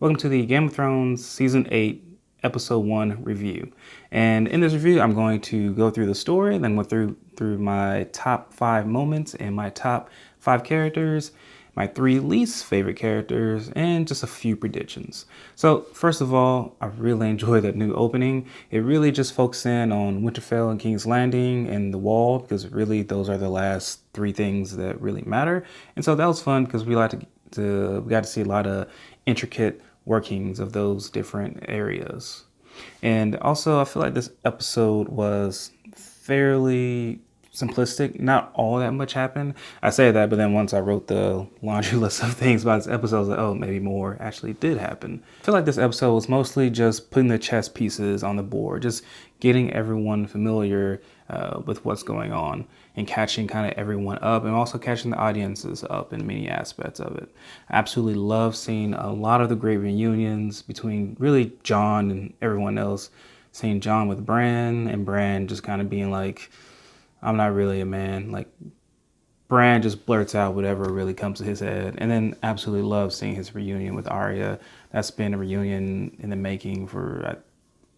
Welcome to the Game of Thrones Season 8, Episode 1 review. And in this review, I'm going to go through the story, then go through my top 5 moments and my top 5 characters, my 3 least favorite characters, and just a few predictions. So first of all, I really enjoyed that new opening. It really just focused in on Winterfell and King's Landing and the Wall, because really those are the last 3 things that really matter. And so that was fun because we got to see a lot of intricate workings of those different areas. And also, I feel like this episode was fairly simplistic. Not all that much happened. I say that, but then once I wrote the laundry list of things about this episode, I was like, oh, maybe more actually did happen. I feel like this episode was mostly just putting the chess pieces on the board, just getting everyone familiar with what's going on and catching kind of everyone up, and also catching the audiences up in many aspects of it. I absolutely love seeing a lot of the great reunions between really Jon and everyone else. Seeing Jon with Bran, and Bran just kind of being like, I'm not really a man. Like, Bran just blurts out whatever really comes to his head. And then absolutely love seeing his reunion with Arya. That's been a reunion in the making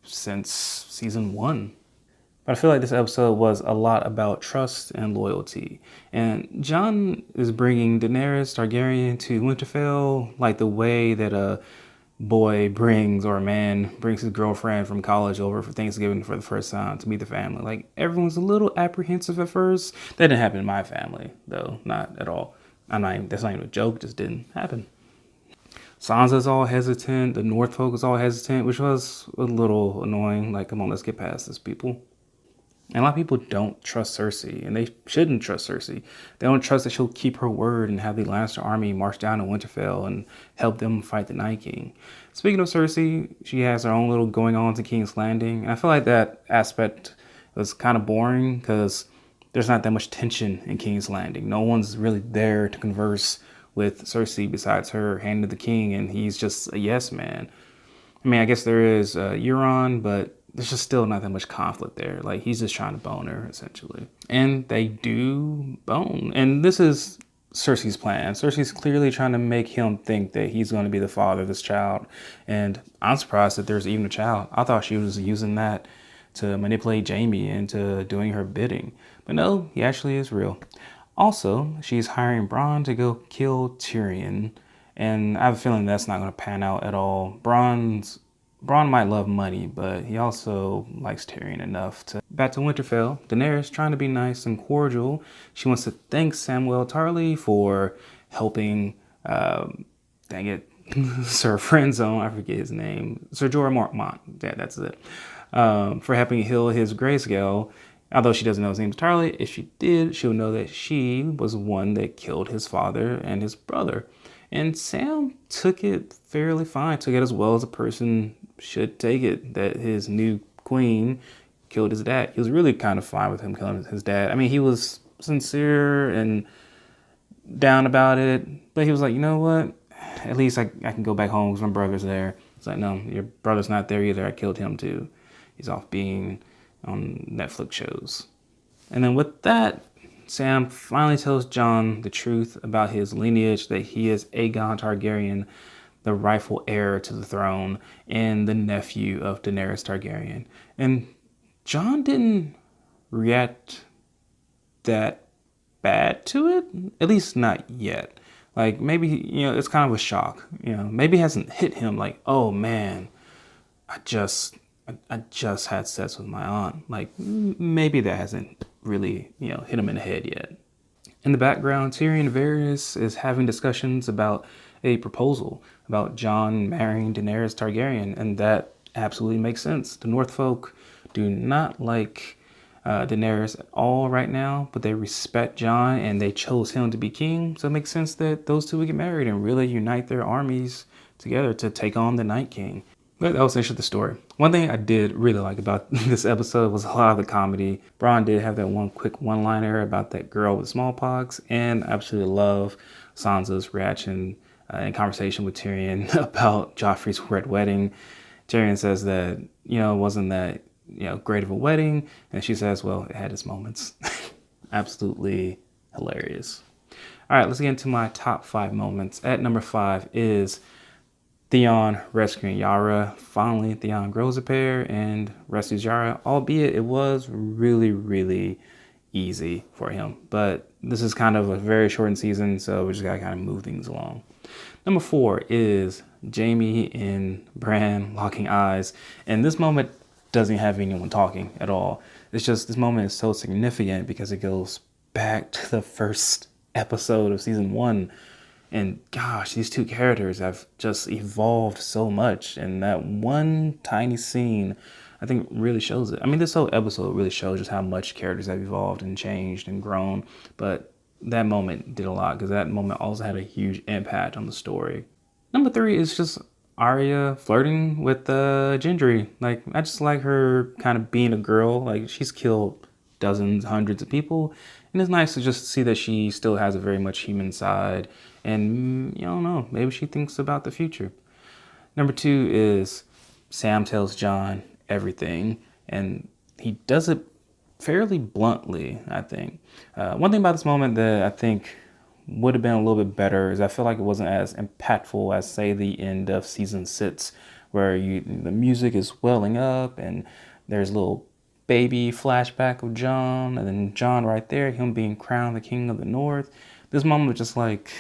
since season 1. But I feel like this episode was a lot about trust and loyalty. And Jon is bringing Daenerys Targaryen to Winterfell like the way that a boy brings, or a man brings his girlfriend from college over for Thanksgiving for the first time to meet the family. Like, everyone's a little apprehensive at first. That didn't happen in my family, though. Not at all. That's not even a joke. It just didn't happen. Sansa's all hesitant. The North folk is all hesitant, which was a little annoying. Like, come on, let's get past this, people. And a lot of people don't trust Cersei, and they shouldn't trust Cersei. They don't trust that she'll keep her word and have the Lannister army march down to Winterfell and help them fight the Night King. Speaking of Cersei, she has her own little going on to King's Landing. And I feel like that aspect was kind of boring because there's not that much tension in King's Landing. No one's really there to converse with Cersei besides her hand to the king, and he's just a yes man. I mean, I guess there is Euron, but there's just still not that much conflict there. Like, he's just trying to bone her, essentially. And they do bone. And this is Cersei's plan. Cersei's clearly trying to make him think that he's going to be the father of this child. And I'm surprised that there's even a child. I thought she was using that to manipulate Jaime into doing her bidding. But no, he actually is real. Also, she's hiring Bran to go kill Tyrion. And I have a feeling that's not going to pan out at all. Bran might love money, but he also likes Tyrion enough to... Back to Winterfell, Daenerys, trying to be nice and cordial. She wants to thank Samwell Tarly for helping, dang it, Sir Friendzone, I forget his name, Sir Jorah Mormont, yeah, that's it, for helping heal his grayscale. Although she doesn't know his name is Tarly, if she did, she would know that she was one that killed his father and his brother. And Sam took it fairly fine, took it as well as a person should take it, that his new queen killed his dad. He was really kind of fine with him killing his dad. I mean, he was sincere and down about it, but he was like, you know what? At least I can go back home because my brother's there. It's like, no, your brother's not there either. I killed him too. He's off being on Netflix shows. And then with that, Sam finally tells Jon the truth about his lineage, that he is Aegon Targaryen, the rightful heir to the throne, and the nephew of Daenerys Targaryen. And Jon didn't react that bad to it, at least not yet. Like, maybe, it's kind of a shock. Maybe it hasn't hit him like, oh man, I just had sex with my aunt. Like, maybe that hasn't really, hit him in the head yet. In the background, Tyrion and Varys is having discussions about a proposal about Jon marrying Daenerys Targaryen, and that absolutely makes sense. The North folk do not like Daenerys at all right now, but they respect Jon and they chose him to be king, so it makes sense that those two would get married and really unite their armies together to take on the Night King. But that was essentially the story. One thing I did really like about this episode was a lot of the comedy. Bran did have that one quick one-liner about that girl with smallpox, and I absolutely love Sansa's reaction and conversation with Tyrion about Joffrey's red wedding. Tyrion says that, it wasn't that, great of a wedding, and she says, well, it had its moments. Absolutely hilarious. All right, let's get into my top 5 moments. At number 5 is Theon rescuing Yara. Finally, Theon grows a pair and rescues Yara, albeit it was really, really easy for him. But this is kind of a very shortened season, so we just gotta kind of move things along. Number 4 is Jaime and Bran locking eyes. And this moment doesn't have anyone talking at all. It's just, this moment is so significant because it goes back to the first episode of season 1. And gosh, these two characters have just evolved so much. And that one tiny scene, I think, really shows it. I mean, this whole episode really shows just how much characters have evolved and changed and grown. But that moment did a lot because that moment also had a huge impact on the story. Number 3 is just Arya flirting with Gendry. Like, I just like her kind of being a girl. Like, she's killed dozens, hundreds of people. And it's nice to just see that she still has a very much human side. And, you don't know, maybe she thinks about the future. Number 2 is Sam tells Jon everything. And he does it fairly bluntly, I think. One thing about this moment that I think would have been a little bit better is I feel like it wasn't as impactful as, say, the end of season 6, where the music is welling up and there's a little baby flashback of Jon, and then Jon right there, him being crowned the king of the North. This moment was just like,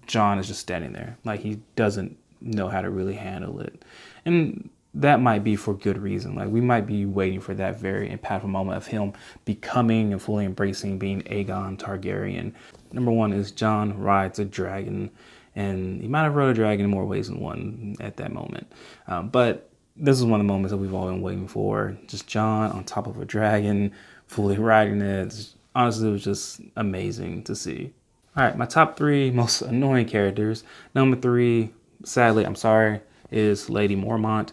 Jon is just standing there. Like, he doesn't know how to really handle it. And that might be for good reason. Like, we might be waiting for that very impactful moment of him becoming and fully embracing being Aegon Targaryen. Number 1 is Jon rides a dragon, and he might have rode a dragon in more ways than one at that moment. But this is one of the moments that we've all been waiting for. Just Jon on top of a dragon, fully riding it. Honestly, it was just amazing to see. All right, my top 3 most annoying characters. Number 3, sadly, I'm sorry, is Lady Mormont.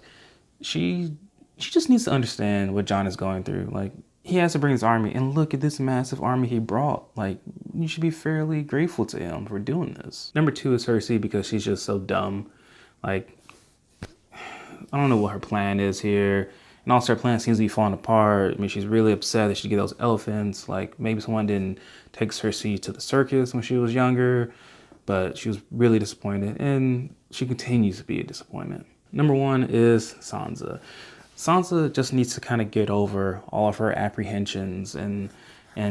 She just needs to understand what Jon is going through. Like, he has to bring his army, and look at this massive army he brought. Like, you should be fairly grateful to him for doing this. Number 2 is Cersei because she's just so dumb. Like, I don't know what her plan is here. And also her plan seems to be falling apart. I mean, she's really upset that she get those elephants. Like, maybe someone didn't take Cersei to the circus when she was younger, but she was really disappointed, and she continues to be a disappointment. Number 1 is Sansa. Sansa just needs to kind of get over all of her apprehensions and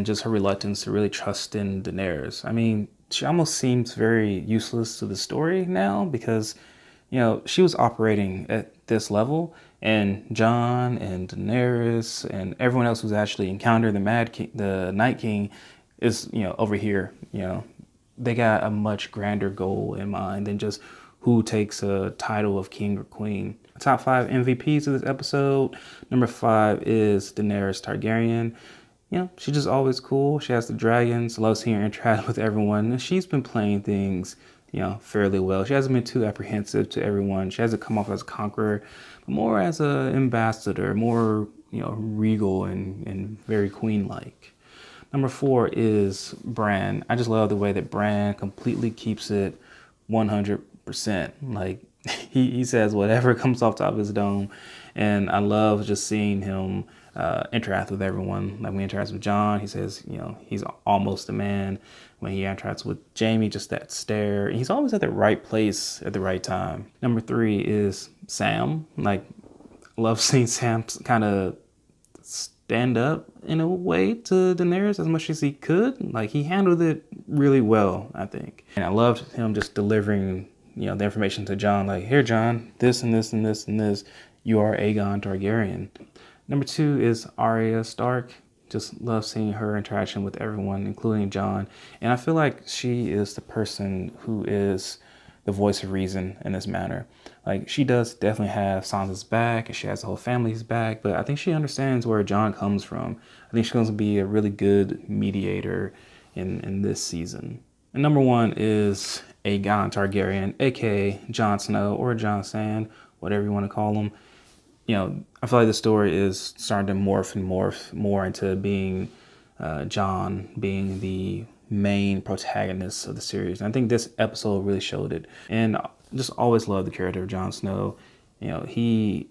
just her reluctance to really trust in Daenerys. I mean, she almost seems very useless to the story now because, you know, she was operating at this level, and Jon and Daenerys and everyone else who's actually encountered the Night King is, you know, over here. You know, they got a much grander goal in mind than just who takes a title of king or queen. Top 5 MVPs of this episode. Number 5 is Daenerys Targaryen. You know, she's just always cool. She has the dragons, loves seeing her interact with everyone. And she's been playing things, you know, fairly well. She hasn't been too apprehensive to everyone. She hasn't come off as a conqueror, but more as an ambassador, more, you know, regal and very queen-like. Number 4 is Bran. I just love the way that Bran completely keeps it 100%. Like, he says whatever comes off top of his dome. And I love just seeing him interact with everyone. Like, when he interacts with Jon, he says, you know, he's almost a man. When he interacts with Jaime, just that stare. And he's always at the right place at the right time. Number 3 is Sam. Like, love seeing Sam kind of stand up in a way to Daenerys as much as he could. Like, he handled it really well, I think. And I loved him just delivering, you know, the information to Jon. Like, here, Jon, this and this and this and this. You are Aegon Targaryen. Number 2 is Arya Stark. Just love seeing her interaction with everyone, including Jon. And I feel like she is the person who is the voice of reason in this matter. Like, she does definitely have Sansa's back, and she has the whole family's back, but I think she understands where Jon comes from. I think she's going to be a really good mediator in this season. And number 1 is Aegon Targaryen, aka Jon Snow or Jon Sand, whatever you want to call him. You know, I feel like the story is starting to morph more into being Jon being the main protagonist of the series. And I think this episode really showed it. And I just always loved the character of Jon Snow. You know, he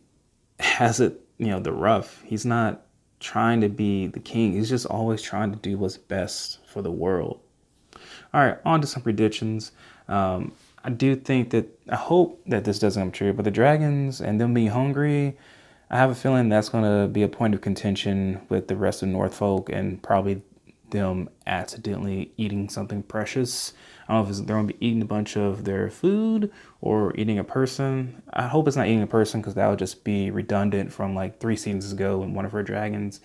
has it, you know, the rough. He's not trying to be the king. He's just always trying to do what's best for the world. All right, on to some predictions. I do think that, I hope that this doesn't come true, but the dragons and them being hungry, I have a feeling that's going to be a point of contention with the rest of Northfolk and probably them accidentally eating something precious. I don't know if they're going to be eating a bunch of their food or eating a person. I hope it's not eating a person because that would just be redundant from like 3 seasons ago when one of her dragons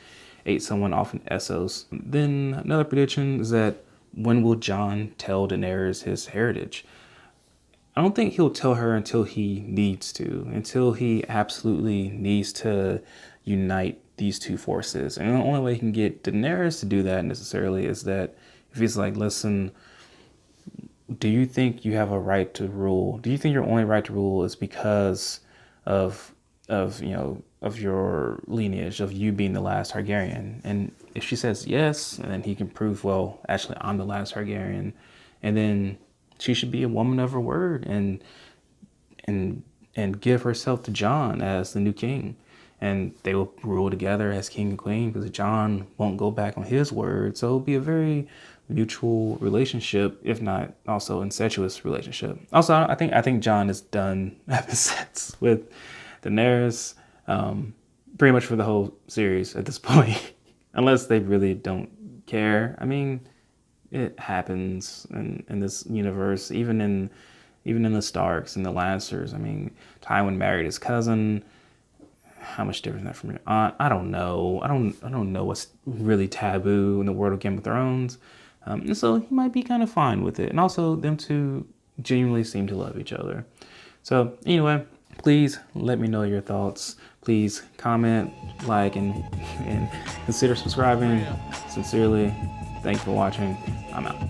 ate someone off in Essos. Then another prediction is that when will Jon tell Daenerys his heritage? I don't think he'll tell her until he needs to, until he absolutely needs to unite these two forces. And the only way he can get Daenerys to do that necessarily is that if he's like, listen, do you think you have a right to rule? Do you think your only right to rule is because of of your lineage, of you being the last Targaryen? And if she says yes, and then he can prove, well, actually I'm the last Targaryen, and then she should be a woman of her word and give herself to Jon as the new king. And they will rule together as king and queen because Jon won't go back on his word. So it'll be a very mutual relationship, if not also incestuous relationship. Also, I think Jon is done having sex with Daenerys, pretty much for the whole series at this point, unless they really don't care. I mean, it happens in this universe, even in the Starks and the Lannisters. I mean, Tywin married his cousin. How much different is that from your aunt? I don't know. I don't know what's really taboo in the world of Game of Thrones. And so he might be kind of fine with it. And also, them two genuinely seem to love each other. So anyway, please let me know your thoughts. Please comment, like, and consider subscribing. Sincerely, thanks for watching. I'm out.